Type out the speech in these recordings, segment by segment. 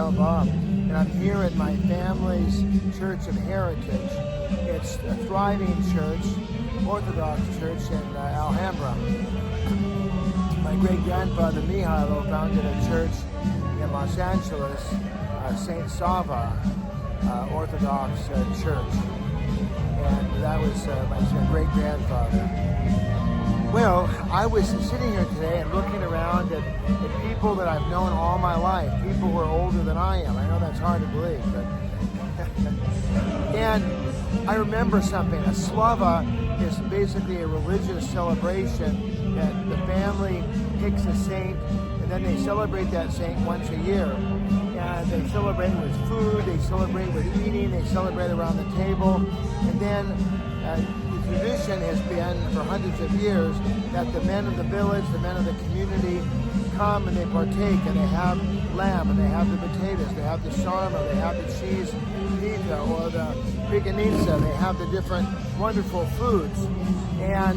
tell Bob. And I'm here at my family's Church of Heritage. It's a thriving church, Orthodox church in Alhambra. My great-grandfather Mihailo founded a church in Los Angeles, St. Sava Orthodox Church. And that was my great-grandfather. Well, I was sitting here today and looking around at people that I've known all my life, people who are older than I am. I know that's hard to believe, but... And I remember something. A Slava is basically a religious celebration that the family picks a saint, and then they celebrate that saint once a year. And they celebrate with food, they celebrate with eating, they celebrate around the table, and then the tradition has been for hundreds of years that the men of the village, the men of the community come and they partake, and they have lamb, and they have the potatoes, they have the sarma, they have the cheese pita or the piganitsa, they have the different wonderful foods. And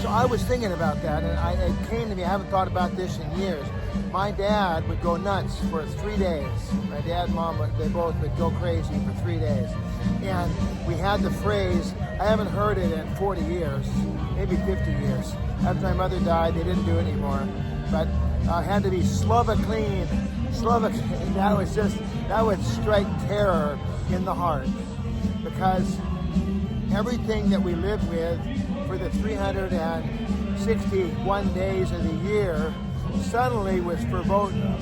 so I was thinking about that, and it came to me, I haven't thought about this in years. My dad would go nuts for 3 days. My dad and mom, they both would go crazy for 3 days. And we had the phrase, I haven't heard it in 40 years, maybe 50 years. After my mother died, they didn't do it anymore. But it had to be Slava clean. Slava clean. That would strike terror in the heart. Because everything that we live with for the 361 days of the year suddenly was verboten.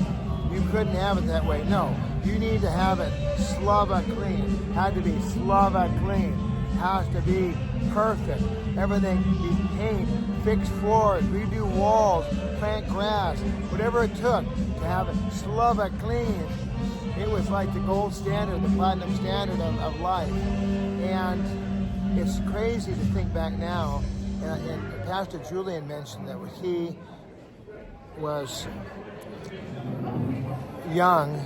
You couldn't have it that way. No, you need to have it Slava clean. Had to be Slava clean. Has to be perfect. Everything, you paint, fix floors, redo walls, plant grass, whatever it took to have it Slava clean. It was like the gold standard, the platinum standard of life. And it's crazy to think back now, and Pastor Julian mentioned that when he was young,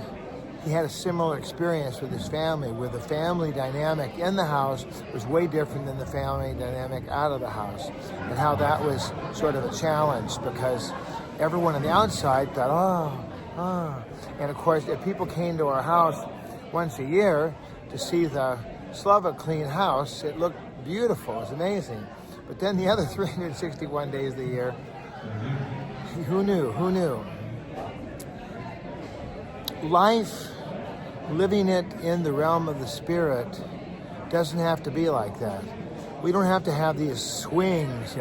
he had a similar experience with his family, where the family dynamic in the house was way different than the family dynamic out of the house, and how that was sort of a challenge because everyone on the outside thought, and of course, if people came to our house once a year to see the Slava clean house, it looked beautiful, it was amazing. But then the other 361 days of the year, who knew? Life, living it in the realm of the Spirit, doesn't have to be like that. We don't have to have these swings,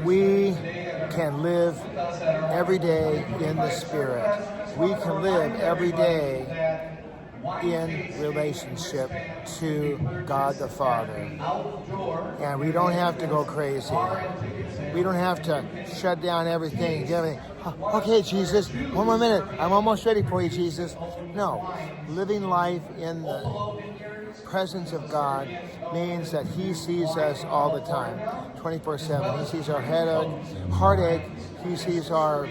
We can live every day in the Spirit. We can live every day in relationship to God the Father. And we don't have to go crazy. We don't have to shut down everything. Okay, Jesus, one more minute. I'm almost ready for you, Jesus. No, living life in the presence of God means that He sees us all the time, 24/7. He sees our heartache, He sees our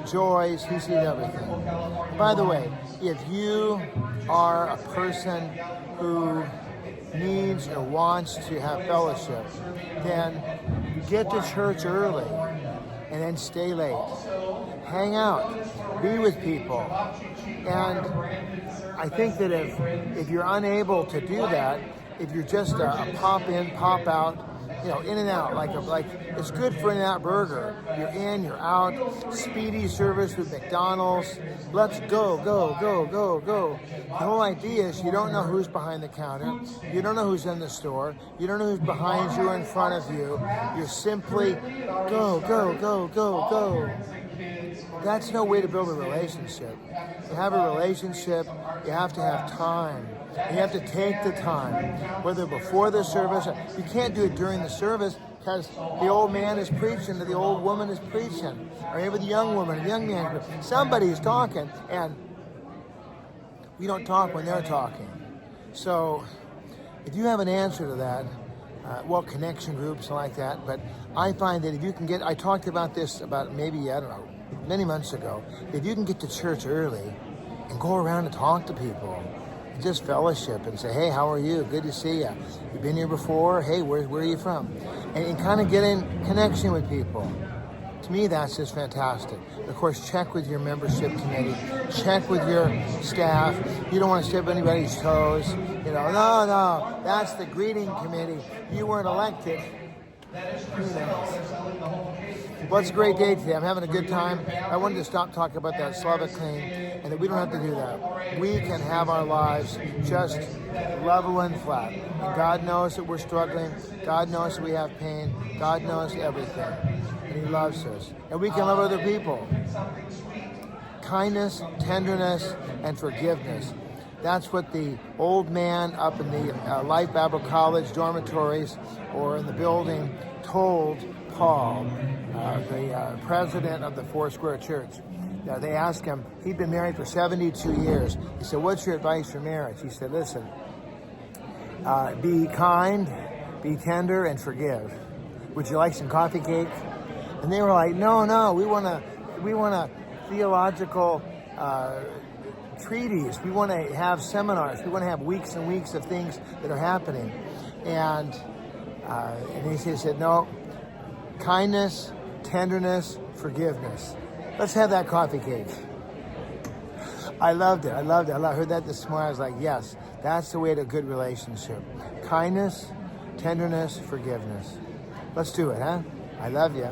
joys, He sees everything. By the way, if you are a person who needs or wants to have fellowship, then get to church early and then stay late. Hang out, be with people. And I think that if you're unable to do that, if you're just a pop in, pop out, in and out, like it's good for In-N-Out Burger. You're in, you're out, speedy service with McDonald's. Let's go. The whole idea is you don't know who's behind the counter. You don't know who's in the store. You don't know who's behind you or in front of you. You're simply go. That's no way to build a relationship. To have a relationship, you have to have time. You have to take the time, whether before the service. You can't do it during the service because the old man is preaching or the old woman is preaching, or maybe the young woman, the young man. Somebody's talking, and we don't talk when they're talking. So if you have an answer to that, connection groups and like that, but I find that if you can get, I talked about this about maybe, many months ago, if you can get to church early and go around and talk to people, just fellowship and say, hey, how are you? Good to see you. You've been here before? Hey, where are you from? And kind of get in connection with people. To me, that's just fantastic. Of course, check with your membership committee. Check with your staff. You don't want to step anybody's toes. No, that's the greeting committee. You weren't elected. Well, it's a great day today. I'm having a good time. I wanted to stop talking about that Slavic claim and that we don't have to do that. We can have our lives just level and flat. And God knows that we're struggling. God knows that we have pain. God knows everything. And He loves us. And we can love other people. Kindness, tenderness, and forgiveness. That's what the old man up in the Life Bible College dormitories or in the building told Paul, the president of the Foursquare Church. They asked him, he'd been married for 72 years. He said, what's your advice for marriage? He said, listen, be kind, be tender, and forgive. Would you like some coffee cake? And they were like, no, we want a theological treaties. We want to have seminars. We want to have weeks and weeks of things that are happening. And he said, no, kindness, tenderness, forgiveness. Let's have that coffee cake. I loved it. I heard that this morning. I was like, yes, that's the way to a good relationship. Kindness, tenderness, forgiveness. Let's do it, huh? I love you.